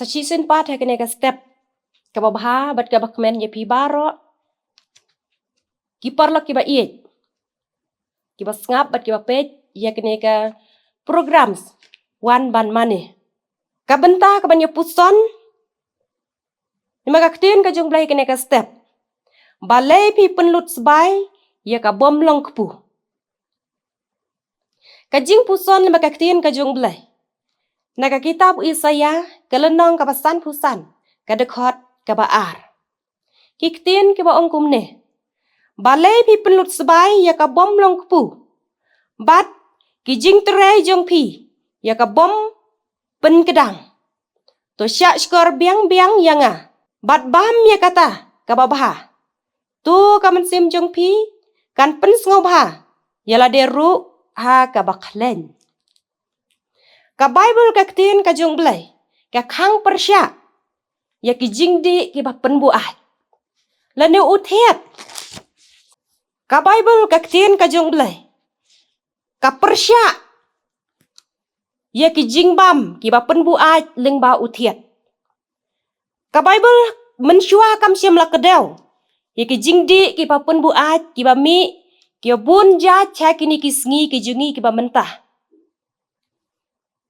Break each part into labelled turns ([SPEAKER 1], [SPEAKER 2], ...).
[SPEAKER 1] Sachisin pat kene ka step ka babha bat ka bakmen ye pi baro ki parlo ki ba iet ki ba ngap bat ki ba pej ye kene ka programs wan ban mane ka benta ka ban ye puson ni magaktin ka jung blai kene ka step balai pi penlut sbai ye ka bom long kpu ka jing puson ni magaktin ka jung blai naga kitab Isaya kelenong ka pasan pusan ka dekhot ka ba ar kiktin ki ba ongkum ne balai pi penlut sbai ya ka bom long kpu bat ki jing terai jong pi ya ka bom pen kedang to syak skor biang biang yanga bat bam ya kata ka ba bah tu ka mensim jong pi kan pen sngo bah yala deru ha ka ba khlen ka Bible ka ktin ka jong blai ka khang persya ya ki jing di ki ba pen bu ai la ne uthet ka Bible ka ktin ka jong blai ka persya ya ki jing bam ki ba pen bu ai leng ba uthet ka Bible mensyua kam siam la kedau ya ki jing di ki ba pen bu ai ki ba mi ki bun ja cha ki ni ki sngi ki jungi ki ba mentah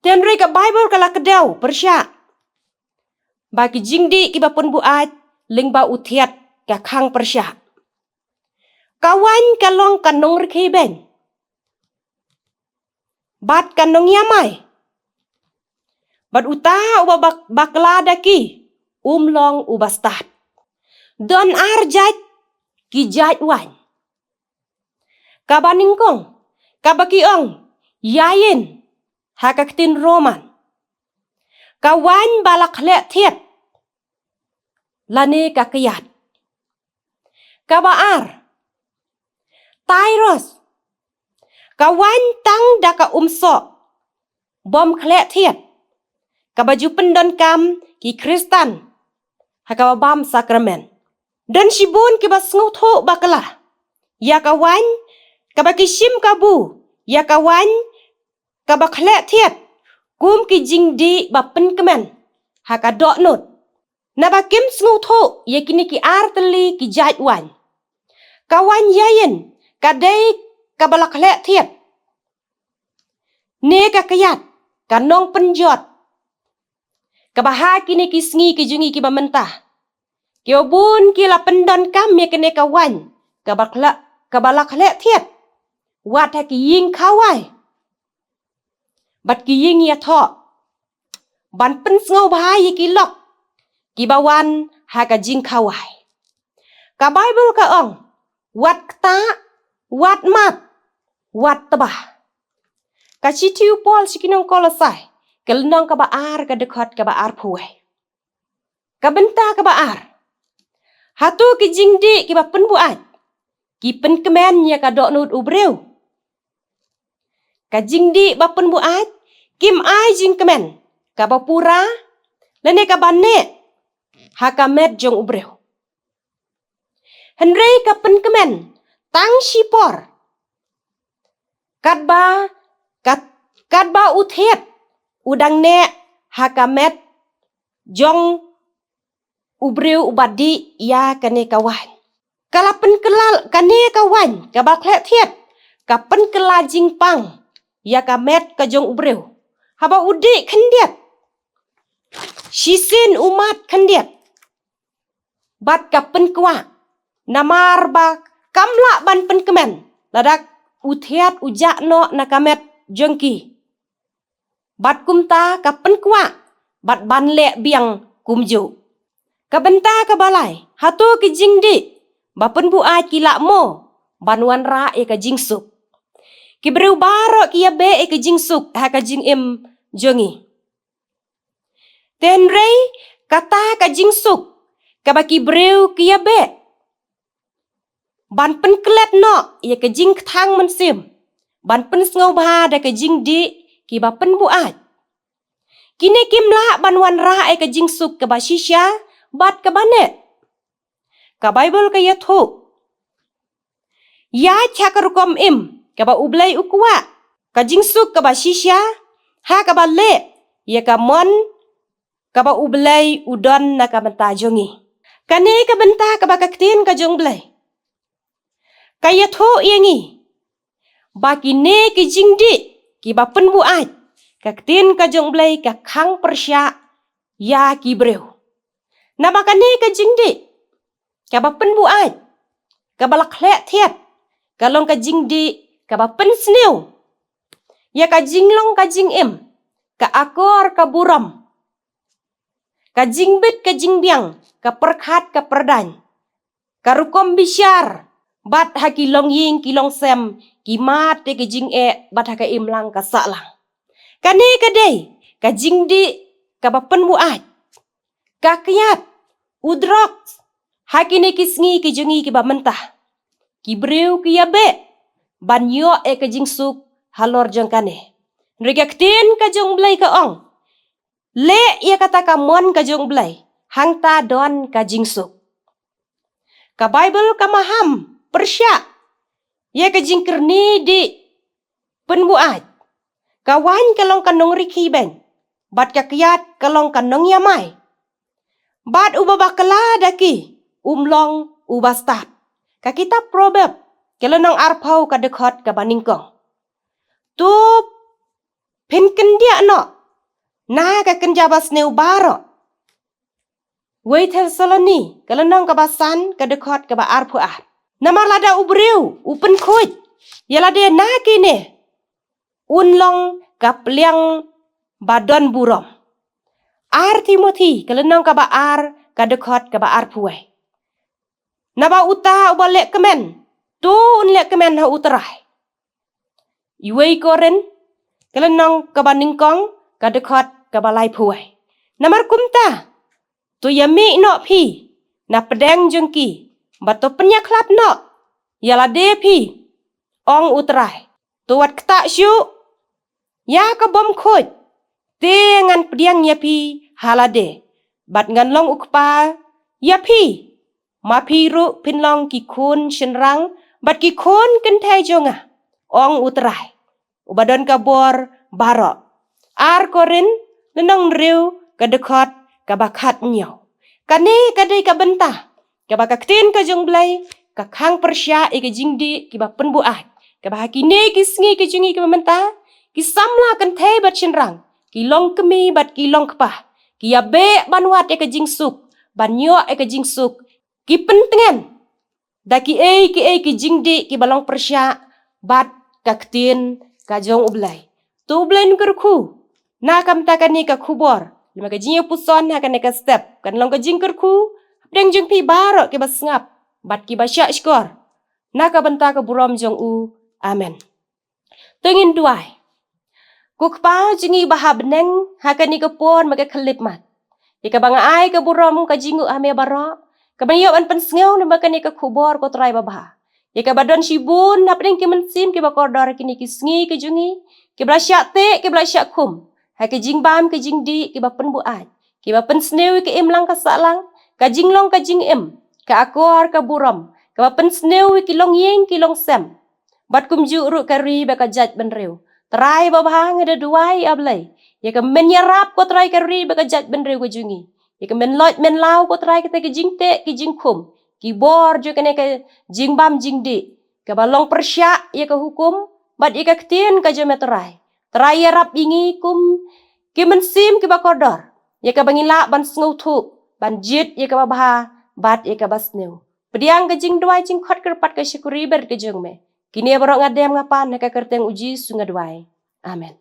[SPEAKER 1] tenri ka Bible ka la kedau persya ba ki jing di ki ba pen bu ai leng ba uthet ka khang persya kawan kalong kanong rkhi ben bat kanong yamai bat uta uba bakla daki umlong ubastat don arjat ki jat wan kabaningkong kabakiong yayin hakaktin roman kawan balak le thiet lani kakiyat kabaar Tyrus kawan tang daka umso bom khle thiet kabaju pendon kam ki Kristan hakabam sakramen dan shibun ki basngu tho bakala ya kawan kabaki shim kabu ya kawan kabakhle thiet kum ki jingdi bapen kemen hakadok not nabakim sngu tho ye kini ki arteli ki jajwan kawan yayin kadai kabalak le thiet ne ka kayat kanong penjot kabaha kini ki sngi ki jungi ki bamentah kiobun ki la pendon kam ye kene kawan kabalak le thiet wat ha ki ying khawai bat ki ying ya tho ban pen sngo ba ye ki lok ki bawan ha ka jing khawai ka Bible ka ong wat ta wat mat wat tabah ka chitiu Paul sikinong Kolosai kelnong ka baar ka dekhot ka baar phuai ka benta ka baar hatu ki jingdi ki ba pen buat ki pen kemen ya ka dok nut ubreu ka jingdi ba pen buat kim ai jing kemen ka ba pura lene ka banne ha ka met jong ubreu henry ka pen kemen tang shipor kat ba uthet udang ne hakamet jong ubreu ubadi ya kane kawan kalapen kelal kane kawan kabakle thiet kapen kelajing pang ya kamet ka jong ubreu haba udi khendiet shisin umat khendiet bat kapen kwa namar ba kamla ban pen kemen ladak uthiat ujak no nakamet jengki bat kumta kapen kwa bat ban le biang kumju kabenta kabalai hatu ki jingdi bapen bu ai ki lakmo banwan ra e ka jingsuk ki breu baro ki ya be e ka jingsuk ha ka jing em jongi tenrei kata ka jingsuk ka baki breu ki ya be ban pen klet no ye ka jing thang mensim ban pen sngo ba da ka jing di ki ba pen bu ai kini kimla ban wan ra e ka jing suk ka ba shisha bat ka bane ka Bible ka ya thu ya chakar kom im ka ba ublai ukwa ka jing suk ka ba shisha ha ka ba le ye ka mon kaba ublay udon na kabanta jongi. Kani kabanta kaba kaktin ka jong blay. Kaya tho yengi. Baki ne ki jingdi ki ba penbu aj. Kaktin ka jong blay ka khang persya ya ki breu. Na baka ne ka jingdi kaba penbu aj. Kaba laklek tiat. Kalong ka jingdi kaba pen sneu. Ya ka jinglong ka jing em. Ka akor ka buram. Ka jingbit ka jingbiang. Ka perkhat ka perdan. Ka rukom bisyar. Bat ha kilong ying kilong sem. Ki mat te ka jing bat ha ka imlang ka saklang. Kani ka day. Ka jingdi ka bapen buat. Ka kiat. Udrok. Ha kini kisngi ki jungi ki ba mentah. Ki breu ki yabe. Ban yo ka jing suk halor jong kane. Nrigaktin ka jong blay ka ong. Le ia kata ka mon ka jong blay. Hang ta don ka jing suk. Ka Bible ka maham. Persya. Ia ka jing kerni di penbuat. Ka wan kalong kanong riki ben. Bat ka kiat kalong kanong yamay. Bat ubabakala daki. Umlong ubastat. Ka kitab Proverb. Kalonong arpaw ka dekot ka baningkong. Tu pinken dia no. Na ka kenjabas neu baro. Wei Thessaloni. Kalonong kabasan ka dekot ka ba arpuat. Namar lada ubreu. Upen kuit. Yalade na kini. Unlong kapliang badon burom. Ar Timothy. Kalonong ka ba ar ka dekot ka ba arpuai. Naba uta ubalek kemen. Tu unlek kemen ha uterai. Iwei koren. Kalonong ka ba ningkong ka dekot ka ba lai puai. Namar kumta. Tu yami no pi. Na pedeng jengki. Bato penyaklap no. Yalade pi. Ong uterai. Tuat ketak syuk. Ya ka bom kuit. Te ngan pediang ya pi halade. Bat ngan long ukpa. Ya pi. Ma pi ru pinlong ki kun shenrang. Bat ki kun kentai jonga. Ong uterai. Ubadon ka bor barok. Ar korin. Nenong riu kadekot kabakat nyaw. Kani kadai ka bentah. Kabakaktin ka jong blay. Ka khang persya ika jingdi kiba penbuat. Kabahakine kisngi ki jungi kiba mentah. Ki samla kentai bat shenrang. Ki long kemi bat ki long kepah. Ki yabe banwat eka jing suk. Banyo eka jing suk. Ki pentengan. Da ki ki jingdi ki balong persya. Bat kaktin ka jong ublay. Tu ublay nukerku. Na kam takani ka kubor. Lima ka jing puson hakan eka step. Kan long ka jing kerku. Deng jeng pi barok ki basngap. Bat ki basyak skor. Na ka benta ka burom jong u. Amen. Tengin duai. Kukpa jingi bahab neng hakan ni kepon maka kelip mat. Ika bang ai ka burom ka jingu ame barok. Kabanyo an pensngau na maka ni ka kubor ko try babah. Ika badon shibun na pring ki mensim ki bakordor kini kisngi ki jungi. Ki blasyak te ki blasyak kum. Ha ki jing bam ki jing di ki bapen buat. Ki bapen sneu ki imlang ka saklang. Ka jinglong ka jing im. Ka akor ka burom. Ka bapen sneu ki long yeng ki long sem. Bat kumju ru ka ri baka jaj benreu. Try babah ngada duai ablay. Ya ka menyerap ko try ka ri baka jaj benreu ko jungi. Ya ka men loj men lau ko try ka te ki jing te ki jing kum. Ki bor jo kene ka jing bam jing di. Ka balong persyak ya ka hukum. Bat ya ka ketien ka jo metrai. Try ya rap ingi kum. Ki mensim ki bakodor. Ya ka bangila ban sngau thuk. Ban jit ya ka babah. Bat ya ka basneu. Pediang ka jing duai jing khot kerpat ka syukuri ber ka jung me. Kini ya borok ngadem ngapan. Naka kerteng uji sunga duai. Amen.